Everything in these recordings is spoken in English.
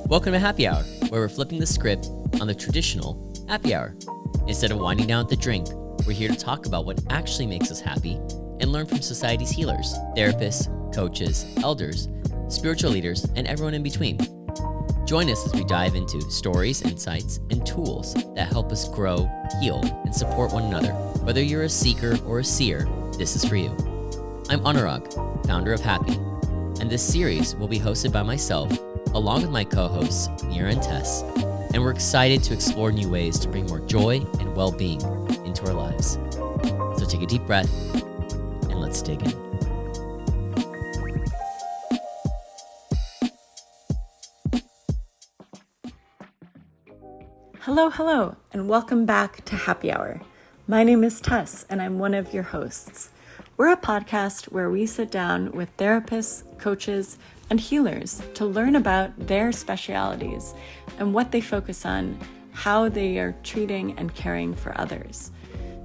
Welcome to Happy Hour, where we're flipping the script on the traditional happy hour. Instead of winding down at the drink, we're here to talk about what actually makes us happy and learn from society's healers, therapists, coaches, elders, spiritual leaders, and everyone in between. Join us as we dive into stories, insights, and tools that help us grow, heal, and support one another. Whether you're a seeker or a seer, this is for you. I'm Anurag, founder of Happy, and this series will be hosted by myself, along with my co-hosts, Mira and Tess, and we're excited to explore new ways to bring more joy and well-being into our lives. So take a deep breath, and let's dig in. Hello, and welcome back to Happy Hour. My name is Tess, and I'm one of your hosts. We're a podcast where we sit down with therapists, coaches, and healers to learn about their specialities and what they focus on, how they are treating and caring for others.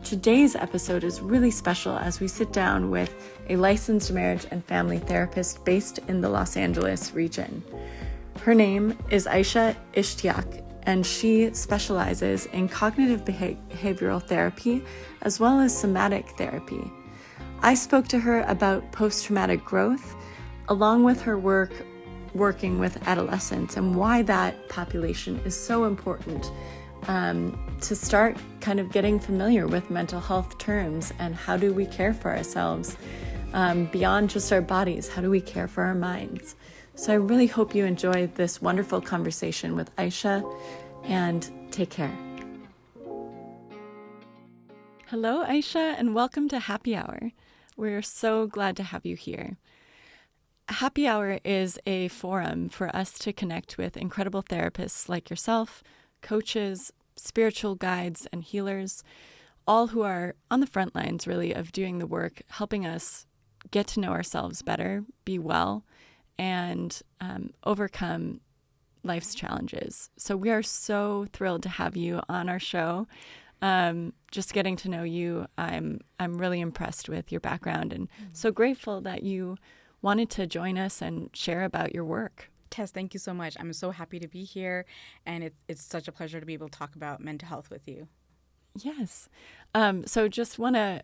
Today's episode is really special as we sit down with a licensed marriage and family therapist based in the Los Angeles region. Her name is Aisha Ishtiaq, and she specializes in cognitive behavioral therapy as well as somatic therapy. I spoke to her about post-traumatic growth, along with her work working with adolescents and why that population is so important to start kind of getting familiar with mental health terms and how do we care for ourselves beyond just our bodies, how do we care for our minds. So I really hope you enjoyed this wonderful conversation with Aisha, and take care. Hello, Aisha, and welcome to Happy Hour. We're so glad to have you here. Happy Hour is a forum for us to connect with incredible therapists like yourself, coaches, spiritual guides, and healers, all who are on the front lines, really, of doing the work, helping us get to know ourselves better, be well, and overcome life's challenges. So we are so thrilled to have you on our show. Just getting to know you, I'm really impressed with your background and so grateful that you wanted to join us and share about your work. Tess, thank you so much. I'm so happy to be here, and it's such a pleasure to be able to talk about mental health with you. Yes. So just want to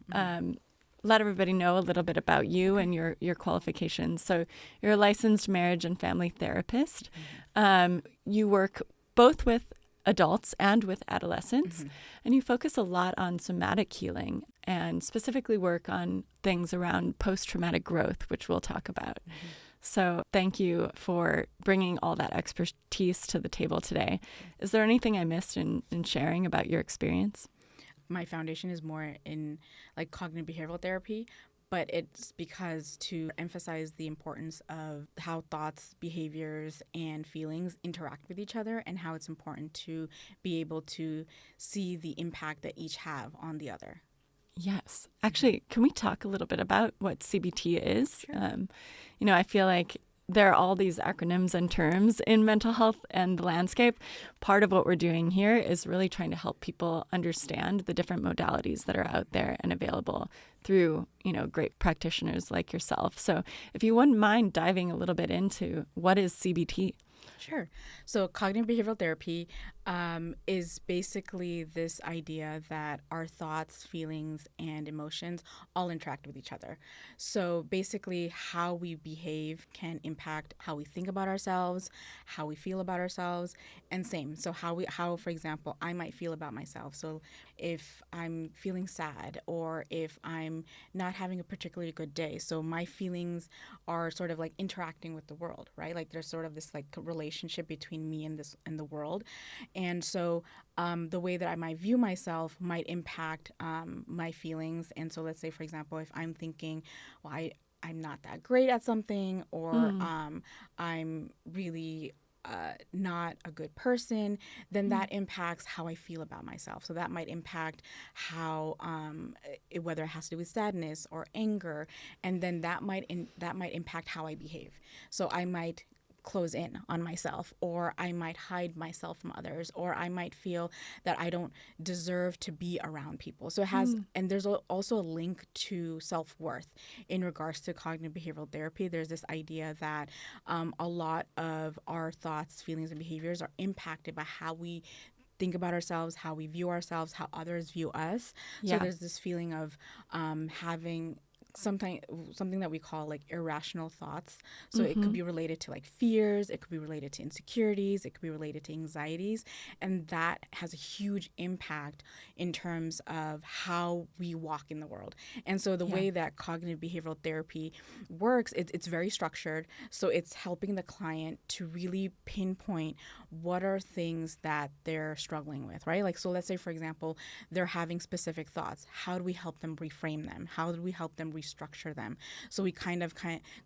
let everybody know a little bit about you and your qualifications. So you're a licensed marriage and family therapist. You work both with adults and with adolescents, and you focus a lot on somatic healing and specifically work on things around post-traumatic growth, which we'll talk about. So thank you for bringing all that expertise to the table today. Is there anything I missed in sharing about your experience? My foundation is more in like cognitive behavioral therapy, but it's because to emphasize the importance of how thoughts, behaviors, and feelings interact with each other and how it's important to be able to see the impact that each have on the other. Yes. Actually, can we talk a little bit about what CBT is? Sure. I feel like there are all these acronyms and terms in mental health and the landscape. Part of what we're doing here is really trying to help people understand the different modalities that are out there and available through, great practitioners like yourself. So if you wouldn't mind diving a little bit into what is CBT? Sure. So cognitive behavioral therapy is basically this idea that our thoughts, feelings, and emotions all interact with each other. So basically how we behave can impact how we think about ourselves, how we feel about ourselves, and same. So how, for example, I might feel about myself. So if I'm feeling sad or if I'm not having a particularly good day, so my feelings are sort of like interacting with the world, right? Like there's sort of this like relationship between me and the world. And so the way that I might view myself might impact my feelings. And so let's say, for example, if I'm thinking, well, I'm not that great at something, or I'm really not a good person, then that impacts how I feel about myself. So that might impact how, whether it has to do with sadness or anger, and then that might impact how I behave. So I might close in on myself, or I might hide myself from others, or I might feel that I don't deserve to be around people. So it has, and there's also a link to self-worth in regards to cognitive behavioral therapy. There's this idea that a lot of our thoughts, feelings, and behaviors are impacted by how we think about ourselves, how we view ourselves, how others view us. So there's this feeling of having something that we call like irrational thoughts. So it could be related to like fears, it could be related to insecurities, it could be related to anxieties, and that has a huge impact in terms of how we walk in the world. And so the way that cognitive behavioral therapy works, it's very structured. So it's helping the client to really pinpoint what are things that they're struggling with, right? Like, so let's say, for example, they're having specific thoughts. How do we help them reframe them? How do we help them restructure them? So we kind of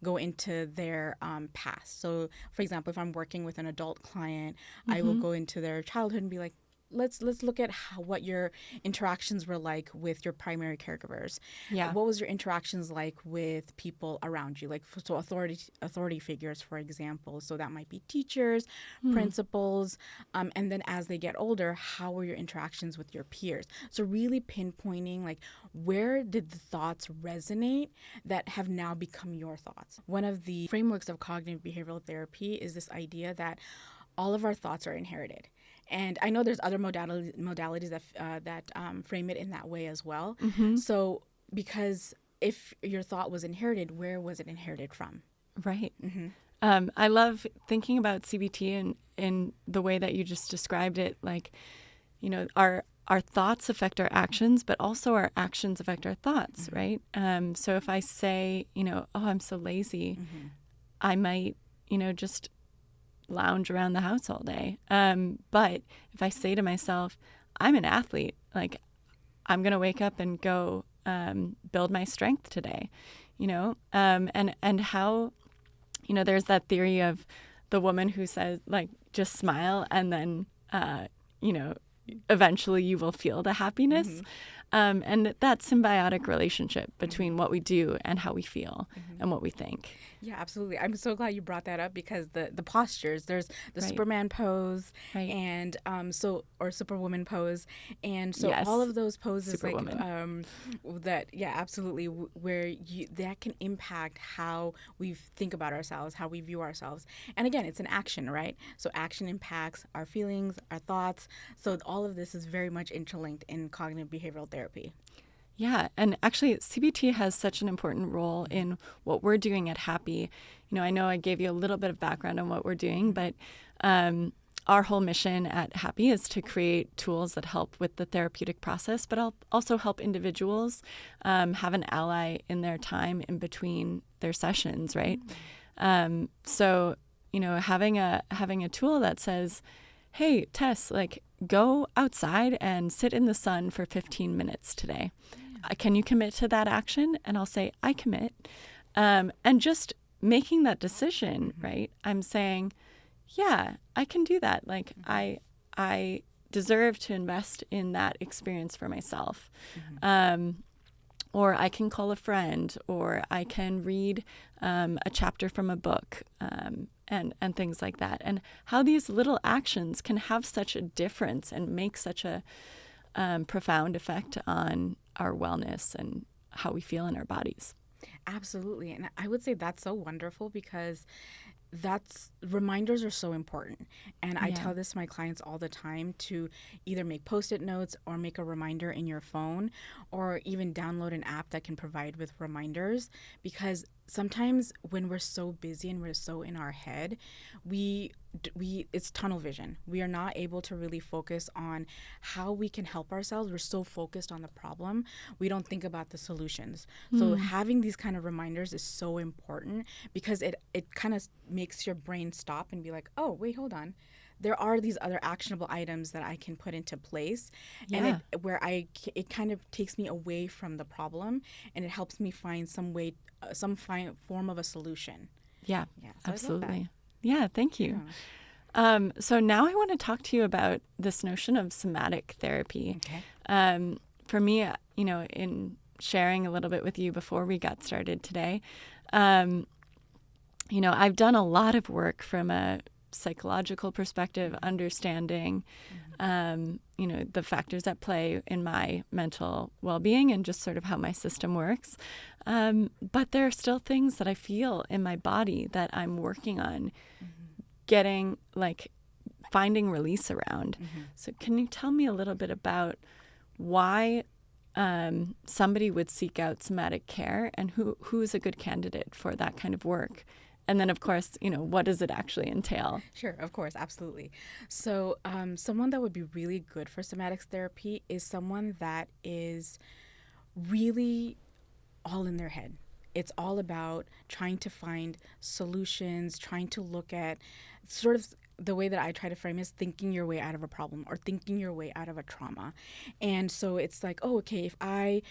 go into their past. So, for example, if I'm working with an adult client, I will go into their childhood and be like, let's look at what your interactions were like with your primary caregivers. Yeah. What was your interactions like with people around you? Like, so authority figures, for example. So that might be teachers, principals, and then as they get older, how were your interactions with your peers? So really pinpointing like where did the thoughts resonate that have now become your thoughts. One of the frameworks of cognitive behavioral therapy is this idea that all of our thoughts are inherited. And I know there's other modalities that frame it in that way as well. So because if your thought was inherited, where was it inherited from? Right. I love thinking about CBT and in the way that you just described it. Like, you know, our thoughts affect our actions, but also our actions affect our thoughts, right? So if I say, you know, oh, I'm so lazy, I might, you know, just lounge around the house all day. But if I say to myself, I'm an athlete, like I'm going to wake up and go build my strength today, you know, and how, you know, there's that theory of the woman who says like, just smile and then, you know, eventually you will feel the happiness. And that symbiotic relationship between what we do and how we feel and what we think. Yeah, absolutely. I'm so glad you brought that up because the postures, there's the Right. Superman pose Right. and or Superwoman pose. And so Yes. all of those poses Superwoman. absolutely, where that can impact how we think about ourselves, how we view ourselves. And again, it's an action, right? So action impacts our feelings, our thoughts. So all of this is very much interlinked in cognitive behavioral therapy. Yeah. And actually, CBT has such an important role in what we're doing at Happy. You know, I know I gave you a little bit of background on what we're doing, but our whole mission at Happy is to create tools that help with the therapeutic process, but also help individuals have an ally in their time in between their sessions, right? So, you know, having a tool that says, hey, Tess, like, go outside and sit in the sun for 15 minutes today. Can you commit to that action? And I'll say, I commit. And just making that decision, right? I'm saying, yeah, I can do that. Like, I deserve to invest in that experience for myself. Or I can call a friend, or I can read a chapter from a book, and things like that. And how these little actions can have such a difference and make such a profound effect on our wellness and how we feel in our bodies. Absolutely. And I would say that's so wonderful because reminders are so important. And I tell this to my clients all the time to either make Post-it notes or make a reminder in your phone, or even download an app that can provide with reminders, because sometimes when we're so busy and we're so in our head, it's tunnel vision. We are not able to really focus on how we can help ourselves. We're so focused on the problem, we don't think about the solutions. So having these kind of reminders is so important because it kind of makes your brain stop and be like, oh, wait, hold on. There are these other actionable items that I can put into place, and it kind of takes me away from the problem, and it helps me find some form of a solution. Yeah, so absolutely. Yeah, thank you. Yeah. So now I want to talk to you about this notion of somatic therapy. Okay. For me, you know, in sharing a little bit with you before we got started today, I've done a lot of work from a psychological perspective, understanding, the factors at play in my mental well-being and just sort of how my system works. But there are still things that I feel in my body that I'm working on getting, like, finding release around. So can you tell me a little bit about why somebody would seek out somatic care, and who is a good candidate for that kind of work? And then, of course, what does it actually entail? Sure, of course, absolutely. So someone that would be really good for somatics therapy is someone that is really all in their head. It's all about trying to find solutions, trying to look at sort of the way that I try to frame is thinking your way out of a problem or thinking your way out of a trauma. And so it's like, oh, okay, if I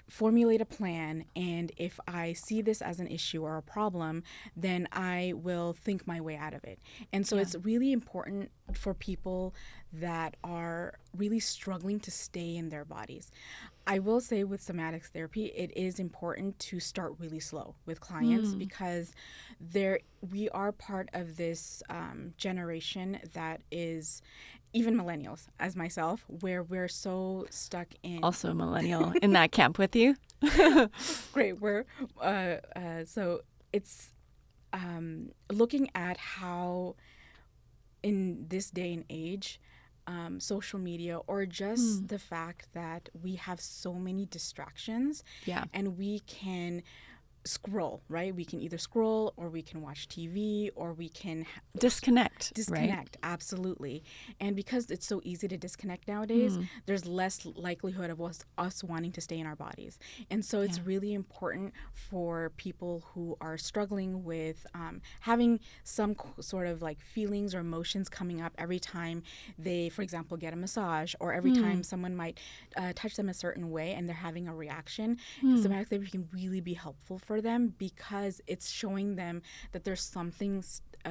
formulate a plan and if I see this as an issue or a problem, then I will think my way out of it. And so it's really important for people that are really struggling to stay in their bodies. I will say with somatics therapy, it is important to start really slow with clients because we are part of this generation that is, even millennials, as myself, where we're so stuck in. Also a millennial in that camp with you. Great. So it's looking at how in this day and age, social media or just the fact that we have so many distractions and we can scroll, right? We can either scroll or we can watch TV or we can disconnect, right? Absolutely. And because it's so easy to disconnect nowadays, there's less likelihood of us wanting to stay in our bodies. And so it's really important for people who are struggling with having some sort of like feelings or emotions coming up every time they, for example, get a massage or every time someone might touch them a certain way and they're having a reaction. Somatic therapy can really be helpful for them because it's showing them that there's something,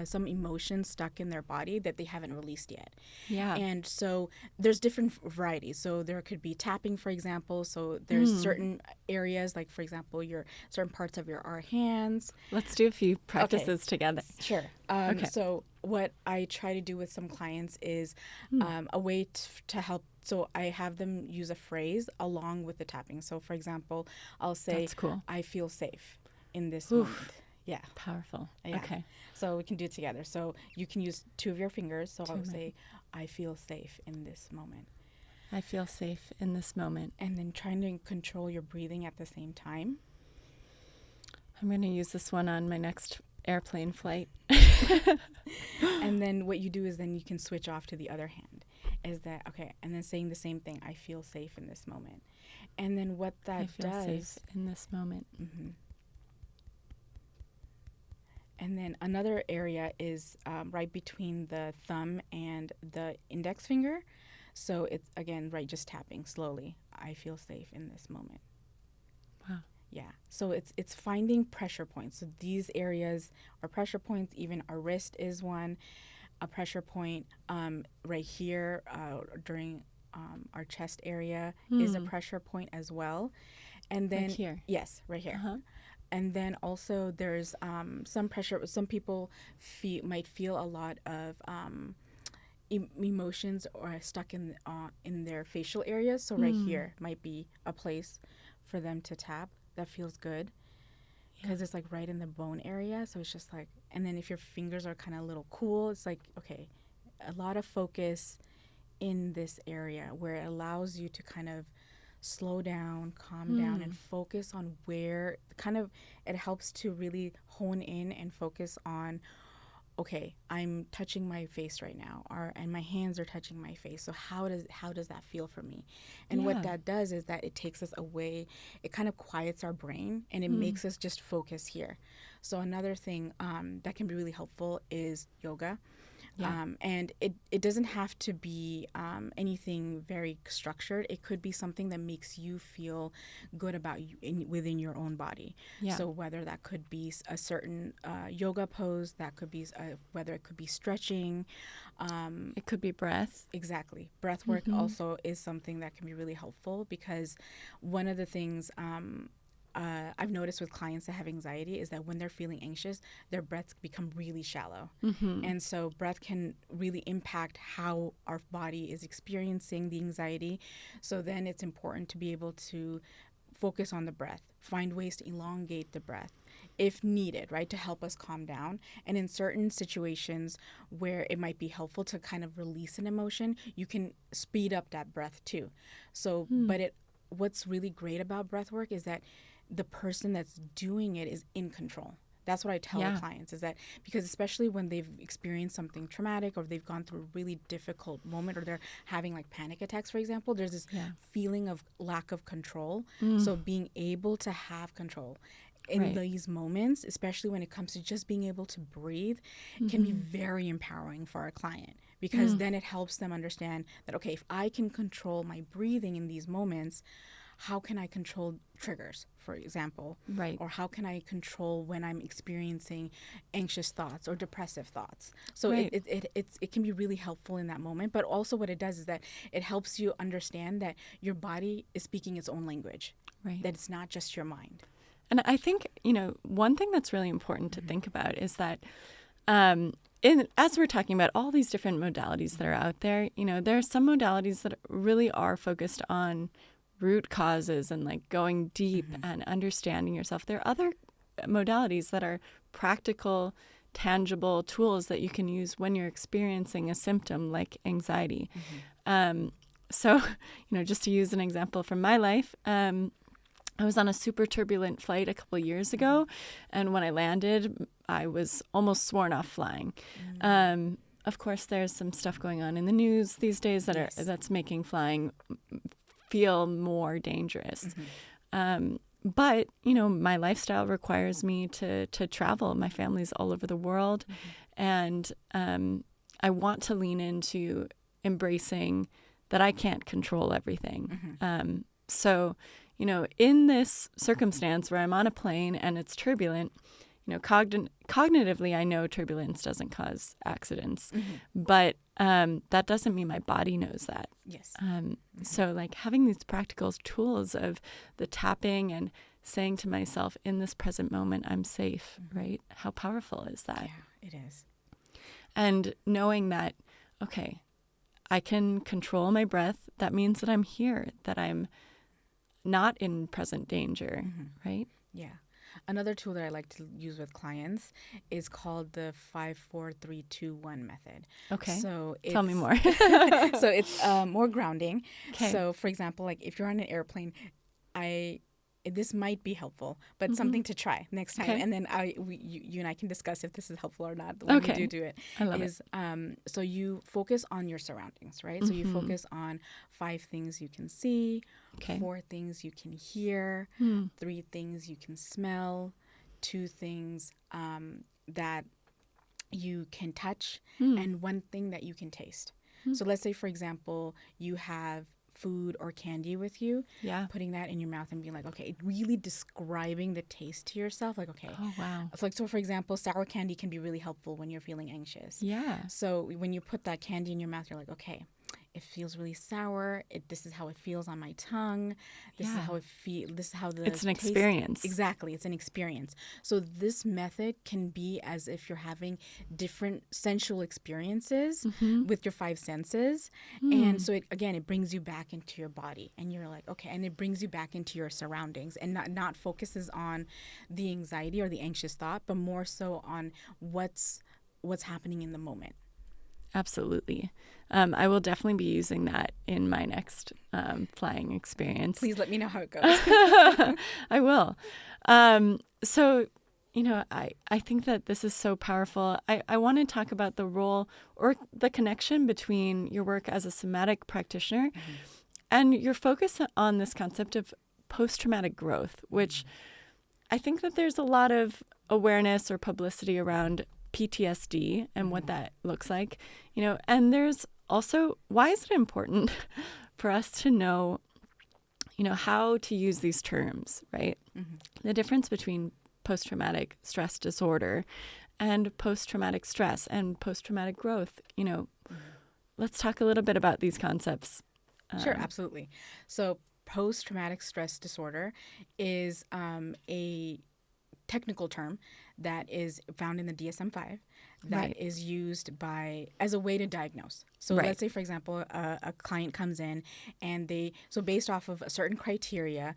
some emotion stuck in their body that they haven't released yet. Yeah. And so there's different varieties. So there could be tapping, for example. So there's certain areas, like for example, your certain parts of our hands. Let's do a few practices together. Sure. So what I try to do with some clients is a way to help. So I have them use a phrase along with the tapping. So for example, I'll say, That's cool. I feel safe in this moment. Yeah. Powerful. Yeah. Okay. So we can do it together. So you can use two of your fingers. So I'll say, I feel safe in this moment. I feel safe in this moment. And then trying to control your breathing at the same time. I'm going to use this one on my next airplane flight. And then what you do is then you can switch off to the other hand. Is that, okay, and then saying the same thing, I feel safe in this moment. And then what that does. I feel safe in this moment. And then another area is right between the thumb and the index finger. So it's, again, right, just tapping slowly. I feel safe in this moment. Wow. Yeah. So it's finding pressure points. So these areas are pressure points. Even our wrist is one. A pressure point right here during our chest area is a pressure point as well. And then right here. Yes, right here. And then also there's some pressure. Some people might feel a lot of emotions or stuck in their facial areas. So right here might be a place for them to tap that feels good. Because it's like right in the bone area. So it's just like, and then if your fingers are kind of a little cool, it's like, okay, a lot of focus in this area where it allows you to kind of slow down, calm down, and focus on where kind of it helps to really hone in and focus on, okay, I'm touching my face right now, and my hands are touching my face. So how does that feel for me? And what that does is that it takes us away. It kind of quiets our brain and it makes us just focus here. So another thing that can be really helpful is yoga. And it doesn't have to be anything very structured. It could be something that makes you feel good about you within your own body. So whether that could be a certain yoga pose, that could be whether it could be stretching. It could be breath. Exactly. Breath work also is something that can be really helpful because one of the things I've noticed with clients that have anxiety is that when they're feeling anxious, their breaths become really shallow. And so breath can really impact how our body is experiencing the anxiety. So then it's important to be able to focus on the breath, find ways to elongate the breath if needed, right, to help us calm down. And in certain situations where it might be helpful to kind of release an emotion, you can speed up that breath too. So, what's really great about breath work is that the person that's doing it is in control. That's what I tell the clients, is that because especially when they've experienced something traumatic or they've gone through a really difficult moment or they're having like panic attacks, for example, there's this feeling of lack of control. So being able to have control in these moments, especially when it comes to just being able to breathe, can be very empowering for our client, because then it helps them understand that, okay, if I can control my breathing in these moments, how can I control triggers, for example? Right. Or how can I control when I'm experiencing anxious thoughts or depressive thoughts? So it can be really helpful in that moment. But also what it does is that it helps you understand that your body is speaking its own language, that it's not just your mind. And I think, one thing that's really important to think about is that as we're talking about all these different modalities that are out there, there are some modalities that really are focused on root causes and like going deep and understanding yourself. There are other modalities that are practical, tangible tools that you can use when you're experiencing a symptom like anxiety. So, just to use an example from my life, I was on a super turbulent flight a couple of years ago, and when I landed, I was almost sworn off flying. Of course, there's some stuff going on in the news these days that's making flying feel more dangerous. But, my lifestyle requires me to travel. My family's all over the world. And I want to lean into embracing that I can't control everything. So, in this circumstance where I'm on a plane and it's turbulent, cognitively, I know turbulence doesn't cause accidents, but that doesn't mean my body knows that. Yes. So like having these practical tools of the tapping and saying to myself, in this present moment, I'm safe, right? How powerful is that? Yeah, it is. And knowing that, okay, I can control my breath. That means that I'm here, that I'm not in present danger, right? Yeah. Another tool that I like to use with clients is called the 5-4-3-2-1 method. Okay. So tell me more. So it's more grounding. Okay. So for example, like if you're on an airplane, this might be helpful, but something to try next time. Okay. And then you and I can discuss if this is helpful or not when we do it. I love it. So you focus on your surroundings, right? So you focus on 5 things you can see, 4 things you can hear, 3 things you can smell, 2 things that you can touch, and 1 thing that you can taste. So let's say, for example, you have food or candy with you, putting that in your mouth and being like, okay, really describing the taste to yourself. Like, okay. Oh, wow. So for example, sour candy can be really helpful when you're feeling anxious. Yeah. So when you put that candy in your mouth, you're like, okay, it feels really sour. This is how it feels on my tongue. This is how it feels. This is how it's an taste. experience. Exactly. It's an experience. So this method can be as if you're having different sensual experiences with your 5 senses. And so it brings you back into your body, and you're like, okay, and it brings you back into your surroundings, and not focuses on the anxiety or the anxious thought, but more so on what's happening in the moment. Absolutely. I will definitely be using that in my next flying experience. Please let me know how it goes. I will. So, I think that this is so powerful. I want to talk about the role or the connection between your work as a somatic practitioner and your focus on this concept of post-traumatic growth, which I think that there's a lot of awareness or publicity around PTSD and what that looks like, and there's also, why is it important for us to know, how to use these terms, right? The difference between post-traumatic stress disorder and post-traumatic stress and post-traumatic growth, let's talk a little bit about these concepts. Sure, absolutely. So post-traumatic stress disorder is a technical term that is found in the DSM-5 that Right. is used as a way to diagnose. So Right. let's say, for example, a client comes in and based off of a certain criteria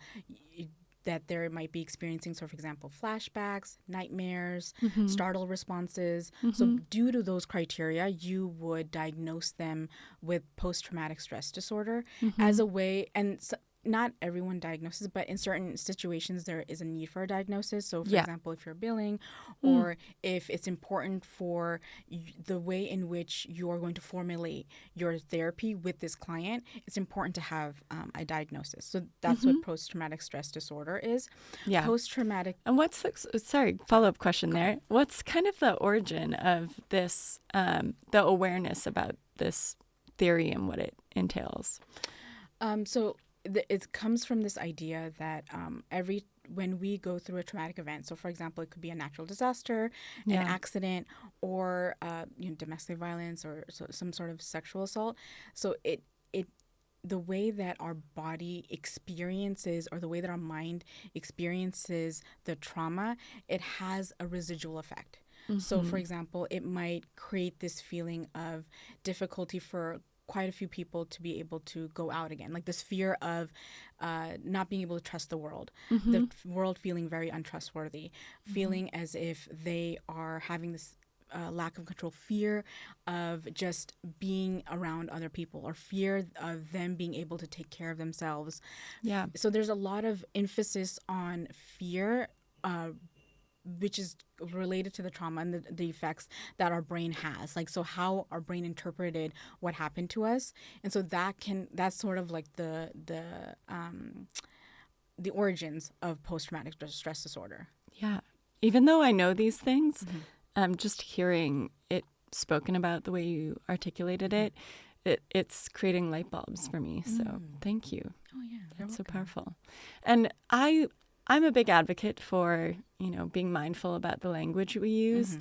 that they might be experiencing, so for example, flashbacks, nightmares, startle responses. So due to those criteria, you would diagnose them with post-traumatic stress disorder as a way, and not everyone diagnoses, but in certain situations there is a need for a diagnosis. So for example, if you're billing or if it's important for the way in which you're going to formulate your therapy with this client, it's important to have a diagnosis. So that's what post-traumatic stress disorder is. Yeah. Post-traumatic. And follow-up question there. What's kind of the origin of this, the awareness about this theory and what it entails? It comes from this idea that when we go through a traumatic event, so for example, it could be a natural disaster, an accident, or domestic violence, or some sort of sexual assault. So the way that our body experiences, or the way that our mind experiences the trauma, it has a residual effect. So for example, it might create this feeling of difficulty for quite a few people to be able to go out again, like this fear of not being able to trust the world, the world feeling very untrustworthy, feeling as if they are having this lack of control, fear of just being around other people, or fear of them being able to take care of themselves. Yeah. So there's a lot of emphasis on fear, which is related to the trauma and the effects that our brain has, like, so how our brain interpreted what happened to us. And so that's sort of like the origins of post-traumatic stress disorder. Yeah. Even though I know these things, just hearing it spoken about the way you articulated it's creating light bulbs for me. So thank you. Oh yeah, that's so powerful. And I'm a big advocate for, being mindful about the language we use.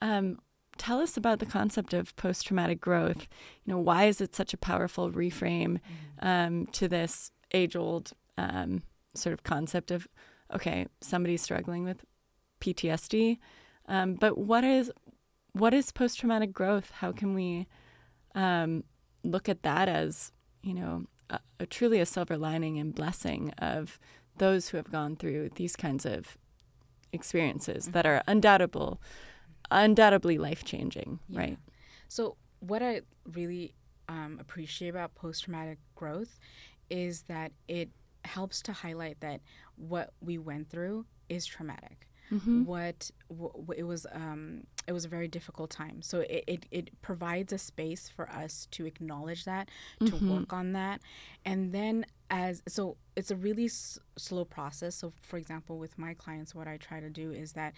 Tell us about the concept of post-traumatic growth. Why is it such a powerful reframe to this age-old sort of concept of, okay, somebody's struggling with PTSD, but what is post-traumatic growth? How can we look at that as, a truly a silver lining and blessing of those who have gone through these kinds of experiences that are undoubtedly life-changing, right? So what I really appreciate about post-traumatic growth is that it helps to highlight that what we went through is traumatic. It was a very difficult time. So it provides a space for us to acknowledge that, to work on that, and then so it's a really slow process. So for example, with my clients, what I try to do is that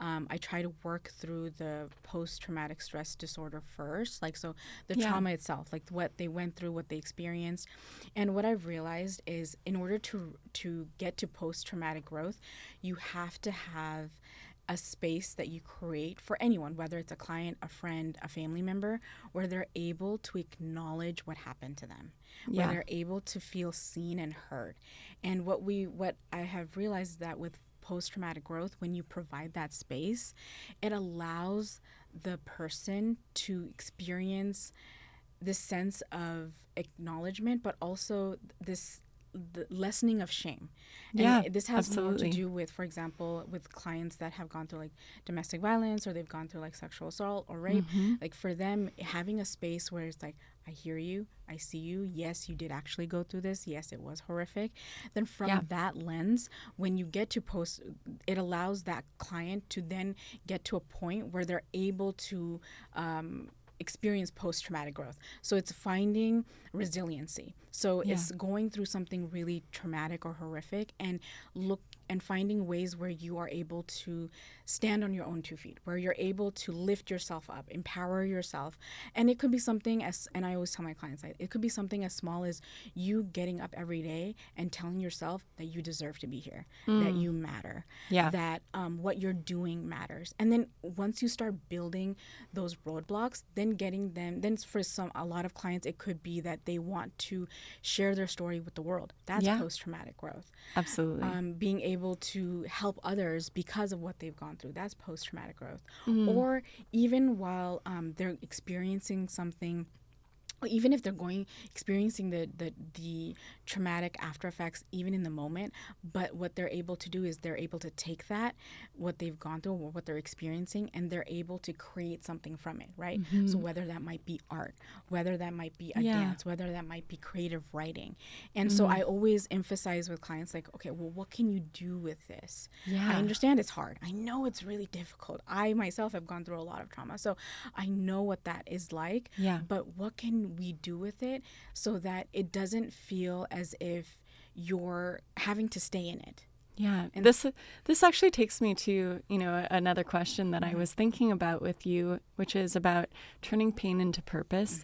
I try to work through the post-traumatic stress disorder first, like, so the trauma itself, like what they went through, what they experienced. And what I've realized is, in order to get to post-traumatic growth, you have to have a space that you create for anyone, whether it's a client, a friend, a family member, where they're able to acknowledge what happened to them, where they're able to feel seen and heard. And what I have realized is that with post-traumatic growth, when you provide that space, it allows the person to experience this sense of acknowledgement, but also the lessening of shame. And this has more to do with, for example, with clients that have gone through like domestic violence, or they've gone through like sexual assault or rape. Like, for them, having a space where it's like, I hear you, I see you, yes, you did actually go through this, yes, it was horrific. Then from that lens, when you get to it allows that client to then get to a point where they're able to experience post-traumatic growth. So it's finding resiliency. So it's going through something really traumatic or horrific, and and finding ways where you are able to stand on your own 2 feet, where you're able to lift yourself up, empower yourself. And it could be something as, and I always tell my clients, it could be something as small as you getting up every day and telling yourself that you deserve to be here, that you matter, that what you're doing matters. And then once you start building those roadblocks, then getting them, then for a lot of clients, it could be that they want to share their story with the world. That's post-traumatic growth. Absolutely. Being able to help others because of what they've gone through. That's post-traumatic growth. Or even while they're experiencing something, even if they're experiencing the traumatic after effects even in the moment, but what they're able to do is they're able to take that, what they've gone through or what they're experiencing, and they're able to create something from it, right? So whether that might be art, whether that might be a dance, whether that might be creative writing. And so I always emphasize with clients, like, okay, well, what can you do with this? I understand it's hard. I know it's really difficult. I myself have gone through a lot of trauma, so I know what that is like. But what can we do with it so that it doesn't feel as if you're having to stay in it? And this actually takes me to, another question that I was thinking about with you, which is about turning pain into purpose.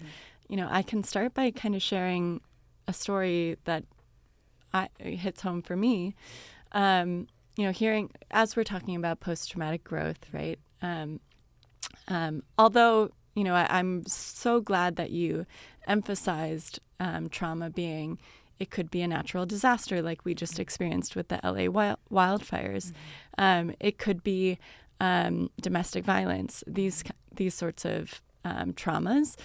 I can start by kind of sharing a story that hits home for me. Hearing, as we're talking about post-traumatic growth, right? Although I'm so glad that you emphasized trauma being, it could be a natural disaster like we just experienced with the LA wildfires. It could be domestic violence, these sorts of traumas.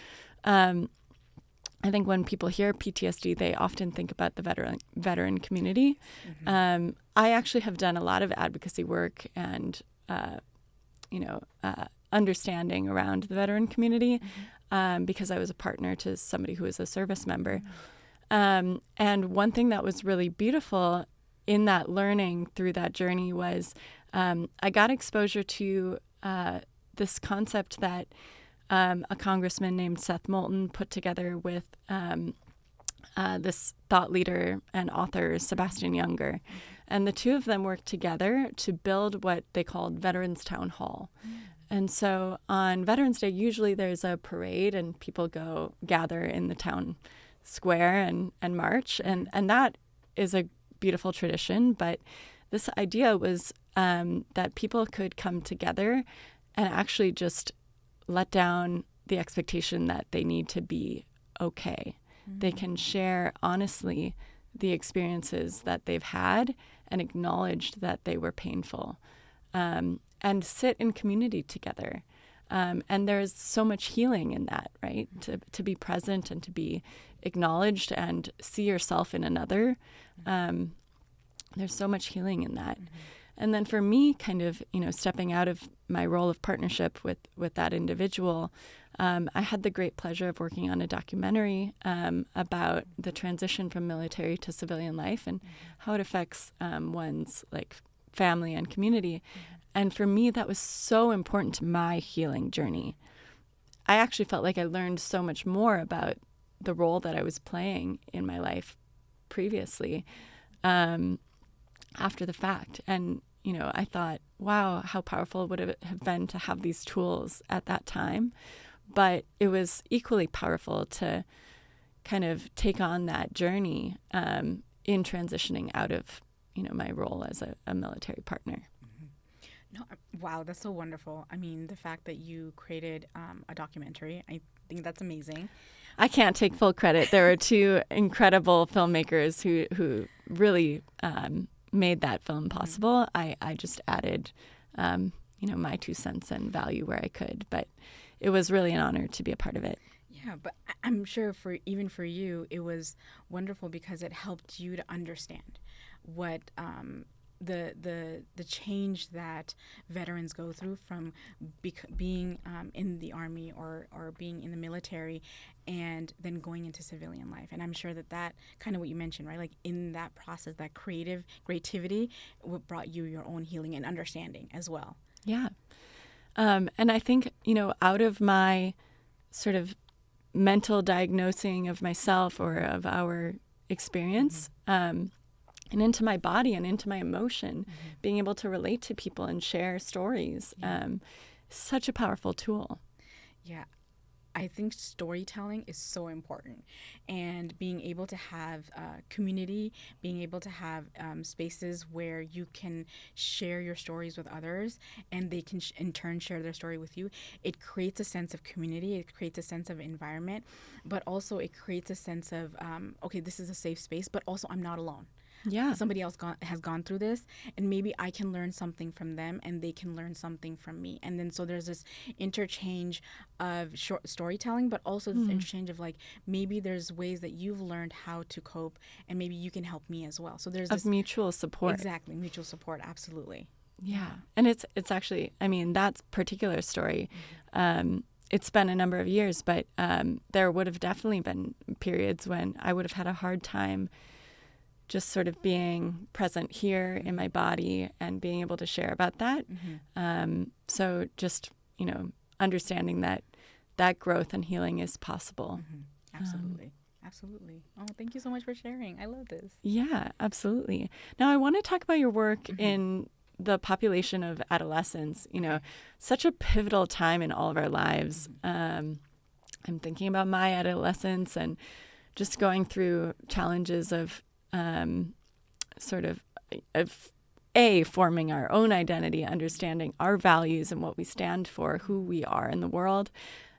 I think when people hear PTSD, they often think about the veteran community. I actually have done a lot of advocacy work and, understanding around the veteran community because I was a partner to somebody who was a service member. And one thing that was really beautiful in that learning through that journey was I got exposure to this concept that a congressman named Seth Moulton put together with this thought leader and author, Sebastian Junger. And the two of them worked together to build what they called Veterans Town Hall. And so on Veterans Day, usually there's a parade and people gather in the town square and march. And that is a beautiful tradition. But this idea was that people could come together and actually just let down the expectation that they need to be okay. They can share honestly the experiences that they've had and acknowledge that they were painful. And sit in community together. And there's so much healing in that, right? To be present and to be acknowledged and see yourself in another. There's so much healing in that. And then for me, kind of, stepping out of my role of partnership with that individual, I had the great pleasure of working on a documentary about the transition from military to civilian life and how it affects one's family and community. And for me, that was so important to my healing journey. I actually felt like I learned so much more about the role that I was playing in my life previously after the fact. And, I thought, wow, how powerful would it have been to have these tools at that time. But it was equally powerful to kind of take on that journey in transitioning out of, my role as a military partner. No, wow, that's so wonderful. I mean, the fact that you created a documentary, I think that's amazing. I can't take full credit. There are two incredible filmmakers who really made that film possible. I just added, my 2 cents and value where I could. But it was really an honor to be a part of it. Yeah, but I'm sure even for you, it was wonderful because it helped you to understand what the change that veterans go through from being in the Army or being in the military and then going into civilian life. And I'm sure that kind of what you mentioned, right? Like in that process, that creativity, what brought you your own healing and understanding as well. Yeah. And I think, out of my sort of mental diagnosing of myself or of our experience, and into my body and into my emotion, being able to relate to people and share stories. Such a powerful tool. Yeah. I think storytelling is so important, and being able to have community, being able to have spaces where you can share your stories with others and they can in turn share their story with you. It creates a sense of community, it creates a sense of environment, but also it creates a sense of, okay, this is a safe space, but also I'm not alone. Yeah. Somebody else has gone through this, and maybe I can learn something from them and they can learn something from me. And then so there's this interchange of short storytelling, but also this interchange of like, maybe there's ways that you've learned how to cope and maybe you can help me as well. So there's this mutual support. Exactly, mutual support. Absolutely. Yeah. And it's actually, I mean, that particular story, it's been a number of years, but there would have definitely been periods when I would have had a hard time just sort of being present here in my body and being able to share about that. So just, understanding that growth and healing is possible. Absolutely. Absolutely. Oh, thank you so much for sharing. I love this. Yeah, absolutely. Now I want to talk about your work in the population of adolescents, such a pivotal time in all of our lives. I'm thinking about my adolescence and just going through challenges of forming our own identity, understanding our values and what we stand for, who we are in the world,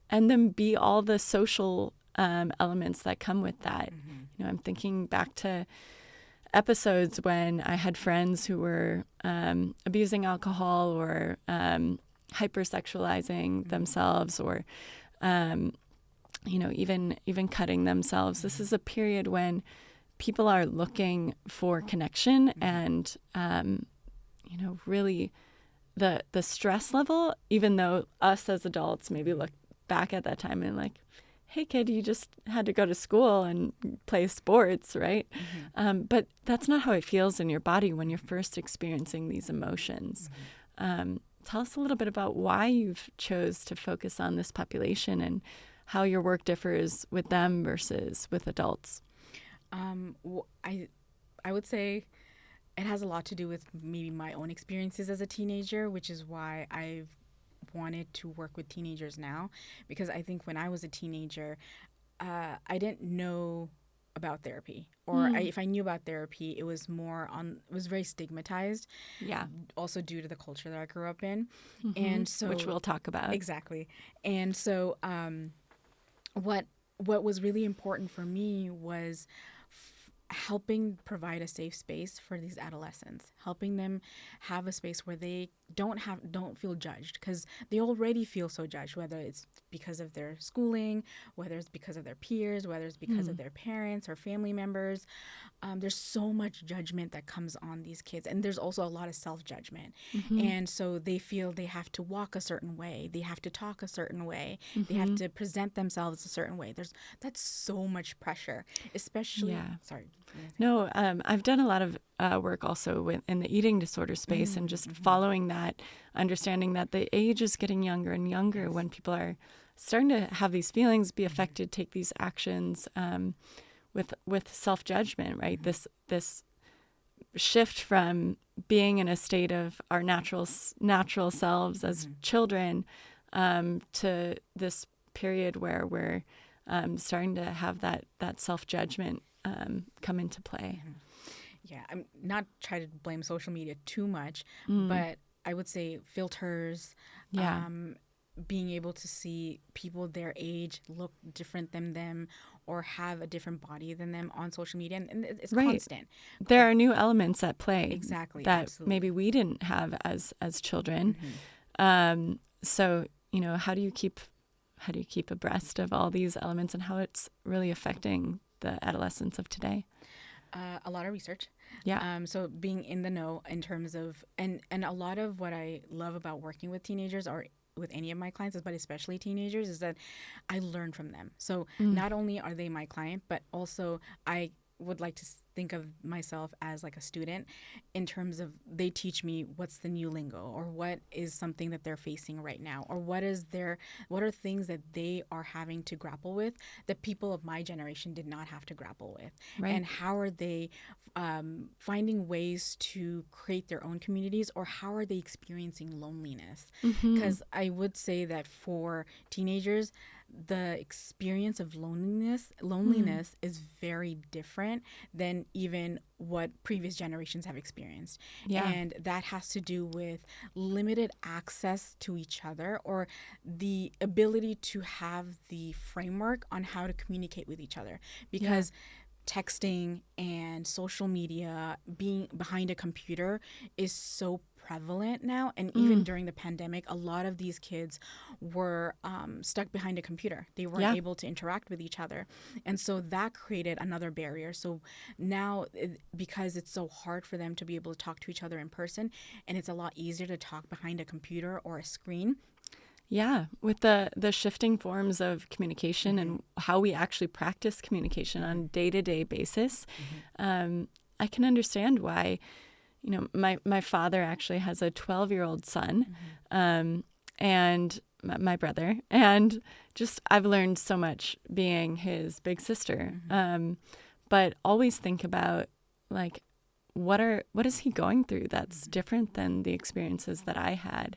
and then be all the social elements that come with that. I'm thinking back to episodes when I had friends who were abusing alcohol or hypersexualizing themselves or even cutting themselves. This is a period when people are looking for connection and, really the stress level, even though us as adults maybe look back at that time and like, hey, kid, you just had to go to school and play sports, right? But that's not how it feels in your body when you're first experiencing these emotions. Tell us a little bit about why you've chose to focus on this population and how your work differs with them versus with adults. I would say it has a lot to do with maybe my own experiences as a teenager, which is why I've wanted to work with teenagers now, because I think when I was a teenager, I didn't know about therapy, or if I knew about therapy, it was very stigmatized. Yeah. Also due to the culture that I grew up in, and so which we'll talk about. Exactly. And so, what was really important for me was helping provide a safe space for these adolescents, helping them have a space where they don't feel judged, because they already feel so judged, whether it's because of their schooling, whether it's because of their peers, whether it's because of their parents or family members. There's so much judgment that comes on these kids, and there's also a lot of self-judgment. And so they feel they have to walk a certain way, they have to talk a certain way, they have to present themselves a certain way. That's so much pressure, especially sorry. No, I've done a lot of work also in the eating disorder space, and just following that, understanding that the age is getting younger and younger when people are starting to have these feelings, be affected, take these actions with self-judgment, right? This shift from being in a state of our natural selves as children to this period where we're starting to have that self-judgment come into play. Yeah, I'm not trying to blame social media too much, but I would say filters, being able to see people their age look different than them or have a different body than them on social media, and it's constant. There are new elements at play, exactly, that absolutely. maybe we didn't have as children. So how do you keep abreast of all these elements and how it's really affecting the adolescents of today? A lot of research. Yeah. So being in the know in terms of, and a lot of what I love about working with teenagers or with any of my clients, but especially teenagers, is that I learn from them. So not only are they my client, but also I would like to think of myself as like a student in terms of they teach me what's the new lingo or what is something that they're facing right now or what are things that they are having to grapple with that people of my generation did not have to grapple with. Right. And how are they finding ways to create their own communities, or how are they experiencing loneliness? Because I would say that for teenagers, the experience of loneliness is very different than even what previous generations have experienced. Yeah. And that has to do with limited access to each other, or the ability to have the framework on how to communicate with each other, because texting and social media, being behind a computer, is so prevalent now. And even during the pandemic, a lot of these kids were stuck behind a computer. They weren't able to interact with each other. And so that created another barrier. So now, because it's so hard for them to be able to talk to each other in person, and it's a lot easier to talk behind a computer or a screen. Yeah, with the shifting forms of communication and how we actually practice communication on a day-to-day basis, I can understand why, my father actually has a 12-year-old son, and my brother, and just I've learned so much being his big sister, but always think about like what is he going through that's different than the experiences that I had.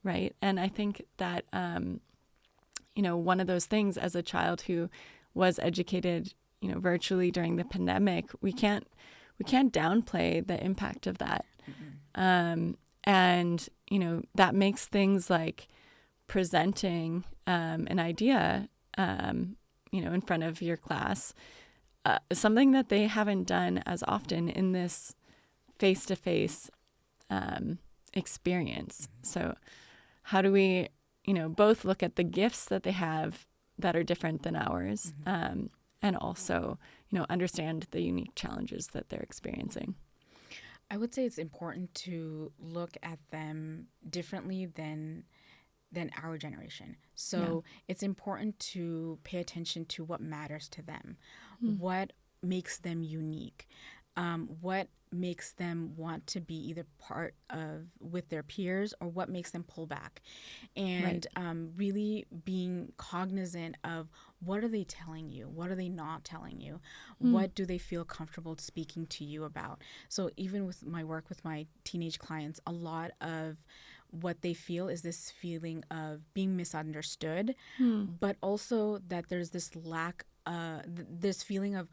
Right. And I think that, one of those things as a child who was educated, virtually during the pandemic, we can't downplay the impact of that. And, that makes things like presenting an idea, in front of your class, something that they haven't done as often in this face-to-face experience. So how do we, both look at the gifts that they have that are different than ours, and also, understand the unique challenges that they're experiencing? I would say it's important to look at them differently than our generation. So it's important to pay attention to what matters to them, what makes them unique, what makes them want to be either part of with their peers, or what makes them pull back, and really being cognizant of what are they telling you, what are they not telling you, what do they feel comfortable speaking to you about. So even with my work with my teenage clients, a lot of what they feel is this feeling of being misunderstood, but also that there's this lack, this feeling of,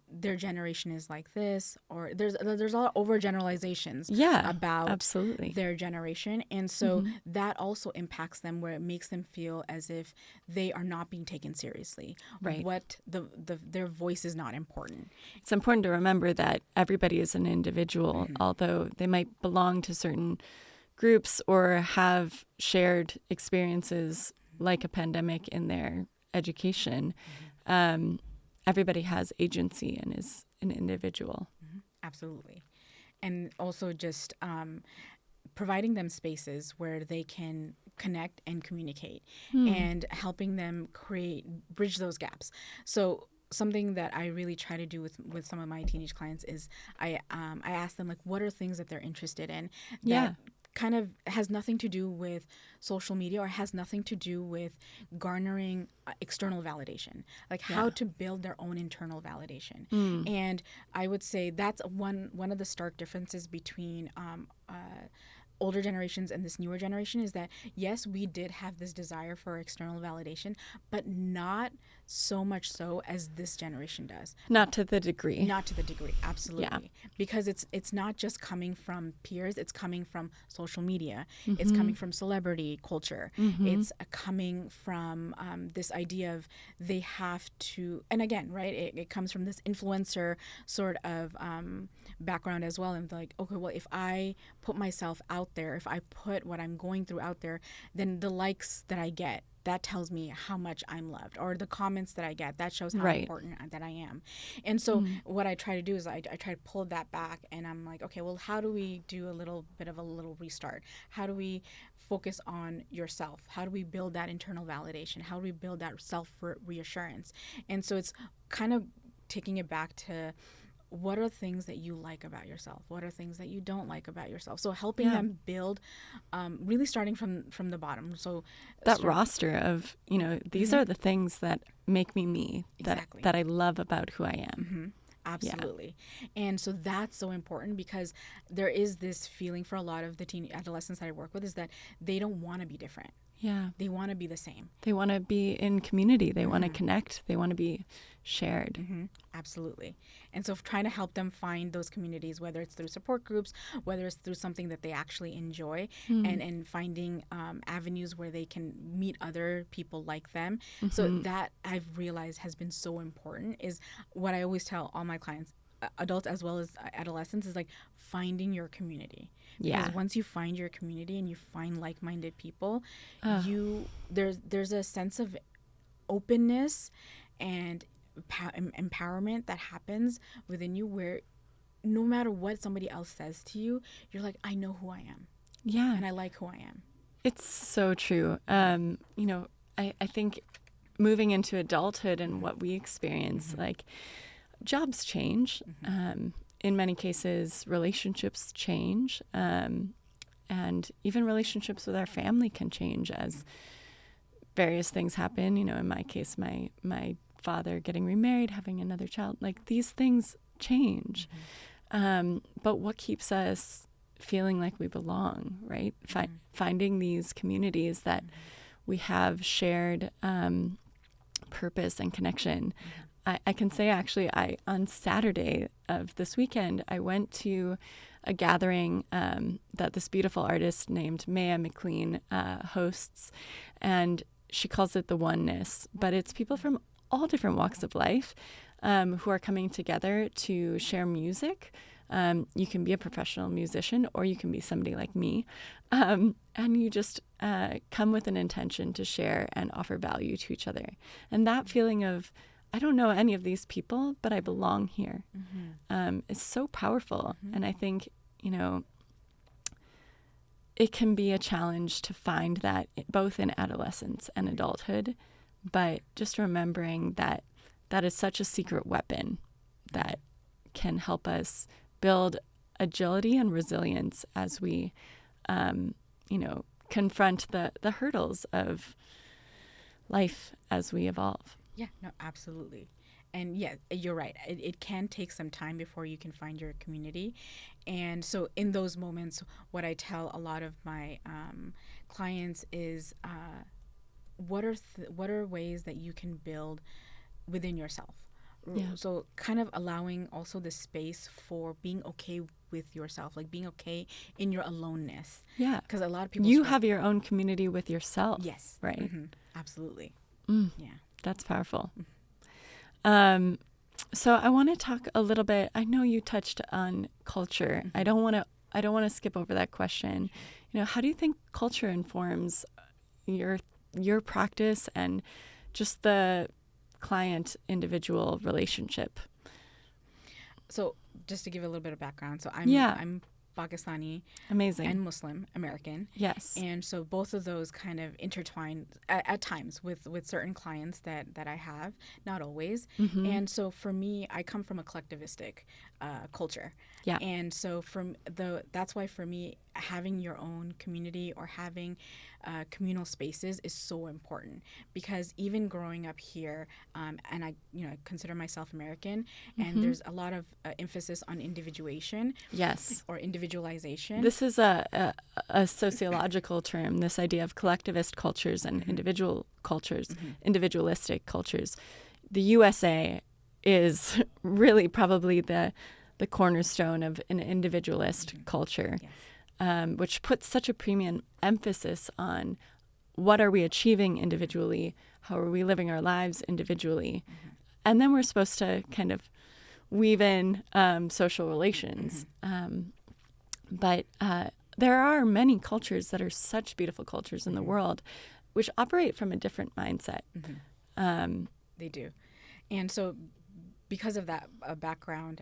their generation is like this, or there's a lot of overgeneralizations about absolutely their generation, and so that also impacts them, where it makes them feel as if they are not being taken seriously. Right. What their voice is not important. It's important to remember that everybody is an individual, although they might belong to certain groups or have shared experiences like a pandemic in their education. Everybody has agency and is an individual. Absolutely. And also just providing them spaces where they can connect and communicate, and helping them bridge those gaps. So something that I really try to do with some of my teenage clients is I ask them, like, what are things that they're interested in that kind of has nothing to do with social media, or has nothing to do with garnering external validation, like how to build their own internal validation. And I would say that's one of the stark differences between older generations and this newer generation, is that yes, we did have this desire for external validation, but not so much so as this generation does. Not to the degree. Absolutely. Because it's not just coming from peers, it's coming from social media, it's coming from celebrity culture, it's coming from this idea of they have to, and again, right, it comes from this influencer sort of background as well, and like, okay, well, if I put myself out there, if I put what I'm going through out there, then the likes that I get, that tells me how much I'm loved, or the comments that I get, that shows how important that I am. And so what I try to do is I try to pull that back, and I'm like, okay, well, how do we do a little bit of a little restart? How do we focus on yourself? How do we build that internal validation? How do we build that self reassurance? And so it's kind of taking it back to what are things that you like about yourself? What are things that you don't like about yourself? So helping them build, really starting from the bottom. So that roster of, these are the things that make me me, Exactly. that I love about who I am. Absolutely. And so that's so important, because there is this feeling for a lot of the teen adolescents that I work with, is that they don't want to be different. Yeah. They want to be the same. They want to be in community. They want to connect. They want to be shared. Absolutely. And so trying to help them find those communities, whether it's through support groups, whether it's through something that they actually enjoy, and finding avenues where they can meet other people like them. So that I've realized has been so important, is what I always tell all my clients, adults as well as adolescents, is like finding your community. Because once you find your community and you find like-minded people, there's a sense of openness and empowerment that happens within you, where no matter what somebody else says to you, you're like, I know who I am. Yeah. And I like who I am. It's so true. I think moving into adulthood and what we experience, like, jobs change. In many cases, relationships change. And even relationships with our family can change as various things happen. In my case, my father getting remarried, having another child, like, these things change. But what keeps us feeling like we belong, right? Finding these communities that we have shared purpose and connection. I can say, actually, on Saturday of this weekend, I went to a gathering that this beautiful artist named Maya McLean hosts, and she calls it the Oneness, but it's people from all different walks of life who are coming together to share music. You can be a professional musician, or you can be somebody like me, and you just come with an intention to share and offer value to each other. And that feeling of, I don't know any of these people, but I belong here, is so powerful. And I think, it can be a challenge to find that both in adolescence and adulthood, but just remembering that that is such a secret weapon that can help us build agility and resilience as we, confront the hurdles of life as we evolve. Yeah, no, absolutely. And yeah, you're right. It can take some time before you can find your community. And so in those moments, what I tell a lot of my clients is, what are ways that you can build within yourself? Yeah. So kind of allowing also the space for being okay with yourself, like being okay in your aloneness. Yeah. Because a lot of people... You have your own community with yourself. Yes. Right. Absolutely. Yeah. That's powerful. So I want to talk a little bit. I know you touched on culture. I don't want to skip over that question. How do you think culture informs your practice and just the client individual relationship? So just to give a little bit of background, so I'm Pakistani, amazing, and Muslim American. Yes. And so both of those kind of intertwine at times with certain clients that I have, not always. And so for me, I come from a collectivistic culture. Yeah. And so that's why for me, having your own community or having communal spaces is so important, because even growing up here, and I consider myself American, and there's a lot of emphasis on individualism. Yes. Or individualization. This is a sociological term, this idea of collectivist cultures and individual cultures, individualistic cultures. The USA is really probably the cornerstone of an individualist culture. Yes. Which puts such a premium emphasis on what are we achieving individually, how are we living our lives individually, and then we're supposed to kind of weave in social relations. But there are many cultures that are such beautiful cultures in the world, which operate from a different mindset. They do, and so, because of that background,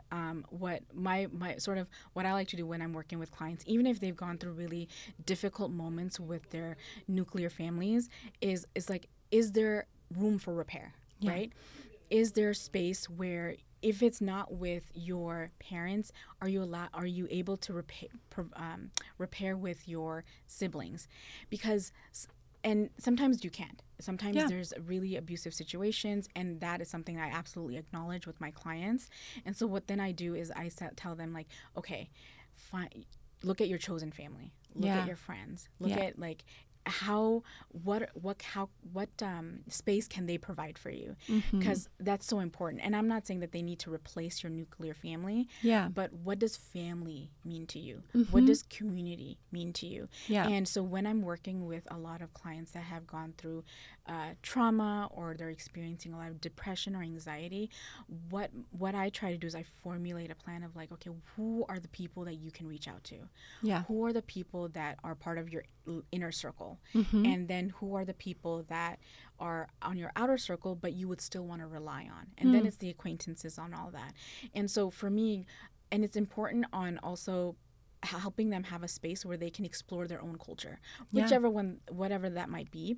what my sort of what I like to do when I'm working with clients, even if they've gone through really difficult moments with their nuclear families, is like, is there room for repair, right? Is there space where if it's not with your parents, are you able to repair with your siblings? Because and sometimes you can't. Sometimes there's really abusive situations, and that is something I absolutely acknowledge with my clients. And so what then I do is I tell them, like, okay, fine, look at your chosen family, look at your friends, look at like what space can they provide for you, because that's so important. And I'm not saying that they need to replace your nuclear family, but what does family mean to you? What does community mean to you? And so when I'm working with a lot of clients that have gone through trauma, or they're experiencing a lot of depression or anxiety, what I try to do is I formulate a plan of, like, okay, who are the people that you can reach out to? Who are the people that are part of your inner circle? And then who are the people that are on your outer circle but you would still want to rely on? And then it's the acquaintances on all that. And so for me, and it's important on also helping them have a space where they can explore their own culture, whatever that might be.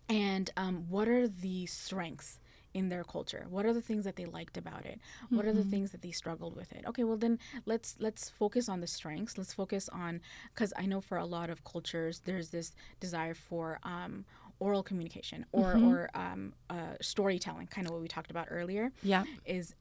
And what are the strengths in their culture? What are the things that they liked about it? What are the things that they struggled with it? Okay, well then let's focus on the strengths. Let's focus on, because I know for a lot of cultures there's this desire for oral communication or storytelling, kind of what we talked about earlier.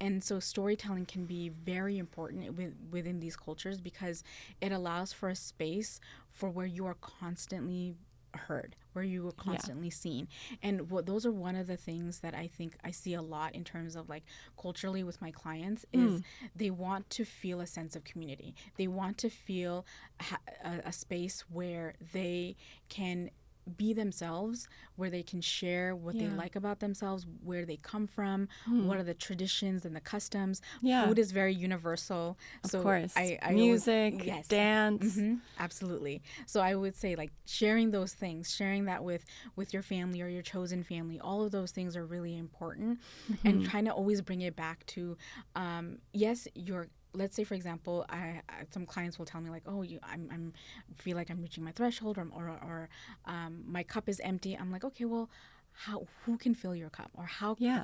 And so storytelling can be very important within these cultures, because it allows for a space for where you are constantly heard, where you were constantly seen. And those are one of the things that I think I see a lot in terms of, like, culturally with my clients is they want to feel a sense of community. They want to feel a space where they can be themselves, where they can share what they like about themselves, where they come from, what are the traditions and the customs. Food is very universal. Of course. Music, dance. Absolutely. So I would say, like, sharing those things, sharing that with your family or your chosen family, all of those things are really important. And trying to always bring it back to, let's say, for example, some clients will tell me, like, oh, I'm feel like I'm reaching my threshold, or my cup is empty. I'm like, okay, well, who can fill your cup, or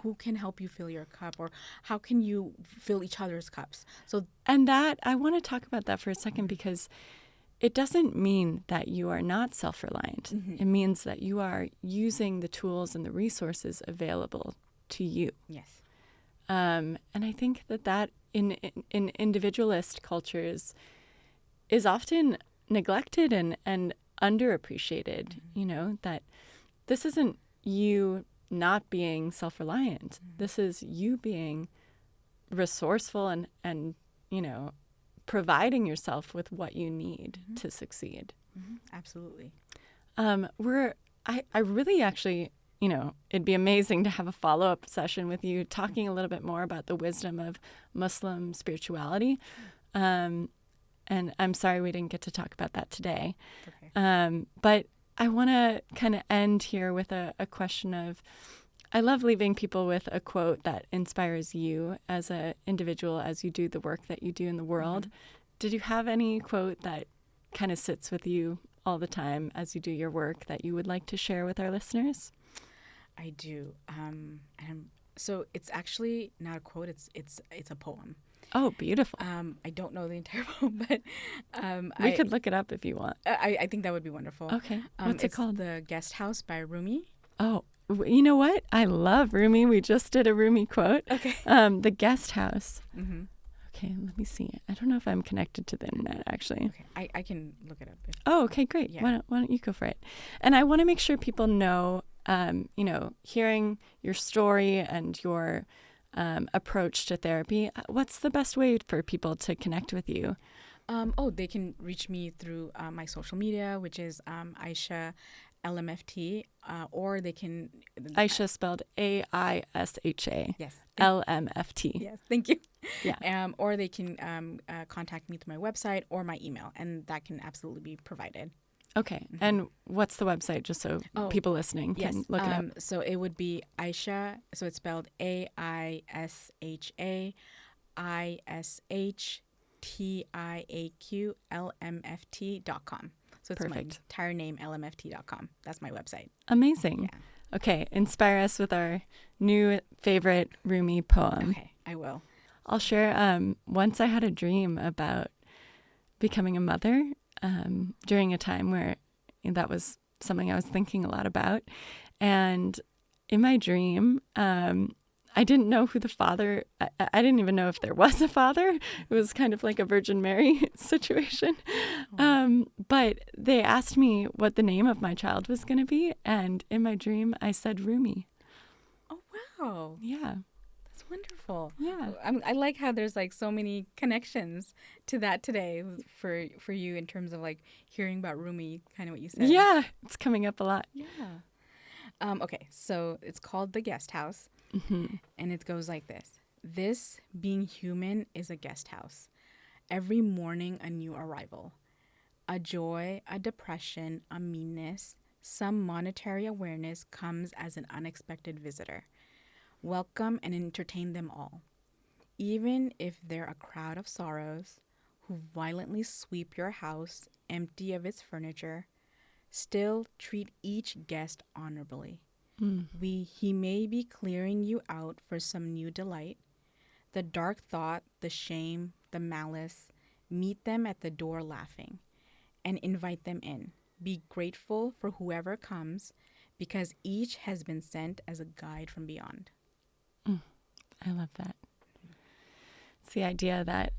who can help you fill your cup, or how can you fill each other's cups? And that, I want to talk about that for a second, because it doesn't mean that you are not self-reliant. It means that you are using the tools and the resources available to you. Yes. And I think that in individualist cultures is often neglected and underappreciated. You know, that this isn't you not being self-reliant. This is you being resourcul and you know, providing yourself with what you need to succeed. Absolutely. I really actually, you know, it'd be amazing to have a follow-up session with you talking a little bit more about the wisdom of Muslim spirituality. And I'm sorry we didn't get to talk about that today. Okay. But I want to kind of end here with a question of, I love leaving people with a quote that inspires you as an individual as you do the work that you do in the world. Did you have any quote that kind of sits with you all the time as you do your work that you would like to share with our listeners? I do. So it's actually not a quote. It's a poem. Oh, beautiful. I don't know the entire poem, but we could look it up if you want. I think that would be wonderful. Okay. What's it called? The Guest House by Rumi. Oh, you know what? I love Rumi. We just did a Rumi quote. Okay. The Guest House. Okay, let me see. I don't know if I'm connected to the internet, actually. Okay, I can look it up. Okay, great. Yeah. Why don't you go for it? And I want to make sure people know, you know, hearing your story and your approach to therapy, what's the best way for people to connect with you? They can reach me through my social media, which is Aisha LMFT, or they can... Aisha spelled AISHA. Yes. LMFT. Yes, thank you. Yeah. Or they can contact me through my website or my email, and that can absolutely be provided. Okay. And what's the website, just so people listening can look it up? So it would be Aisha, so it's spelled AISHA ISHTIAQ LMFT.com. So it's my entire name, LMFT.com. That's my website. Amazing. Yeah. Okay. Inspire us with our new favorite Rumi poem. Okay. I will. I'll share. Once I had a dream about becoming a mother during a time where that was something I was thinking a lot about. And in my dream, I didn't know who the father, I didn't even know if there was a father. It was kind of like a Virgin Mary situation. But they asked me what the name of my child was going to be. And in my dream, I said Rumi. Oh, wow. Yeah. That's wonderful. Yeah. I like how there's like so many connections to that today for you in terms of like hearing about Rumi, kind of what you said. Yeah. It's coming up a lot. Yeah. Okay, so it's called The Guest House, and it goes like this. This, being human, is a guest house. Every morning, a new arrival. A joy, a depression, a meanness, some monetary awareness comes as an unexpected visitor. Welcome and entertain them all. Even if they're a crowd of sorrows who violently sweep your house empty of its furniture, still treat each guest honorably. He may be clearing you out for some new delight. The dark thought, the shame, the malice, meet them at the door laughing and invite them in. Be grateful for whoever comes because each has been sent as a guide from beyond. I love that. It's the idea that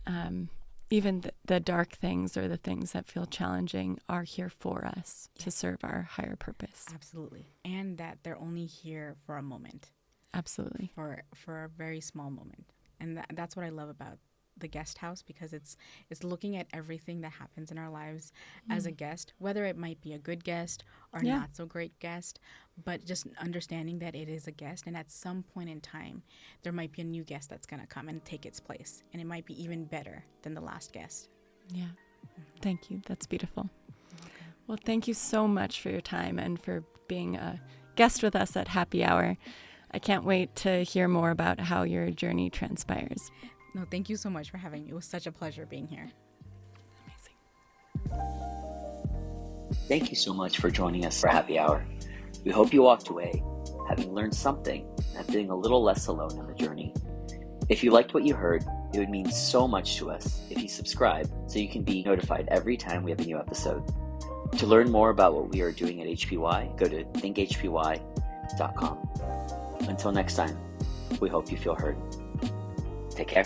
even the dark things or the things that feel challenging are here for us to serve our higher purpose. Absolutely. And that they're only here for a moment. Absolutely. For a very small moment. And that's what I love about the guest house, because it's looking at everything that happens in our lives as a guest, whether it might be a good guest or not so great guest, but just understanding that it is a guest, and at some point in time there might be a new guest that's going to come and take its place, and it might be even better than the last guest. Yeah. Thank you. That's beautiful. Well, thank you so much for your time and for being a guest with us at Happy Hour. I can't wait to hear more about how your journey transpires. No, thank you so much for having me. It was such a pleasure being here. Amazing. Thank you so much for joining us for Happy Hour. We hope you walked away having learned something and feeling a little less alone in the journey. If you liked what you heard, it would mean so much to us if you subscribe so you can be notified every time we have a new episode. To learn more about what we are doing at HPY, go to thinkhpy.com. Until next time, we hope you feel heard. Take care.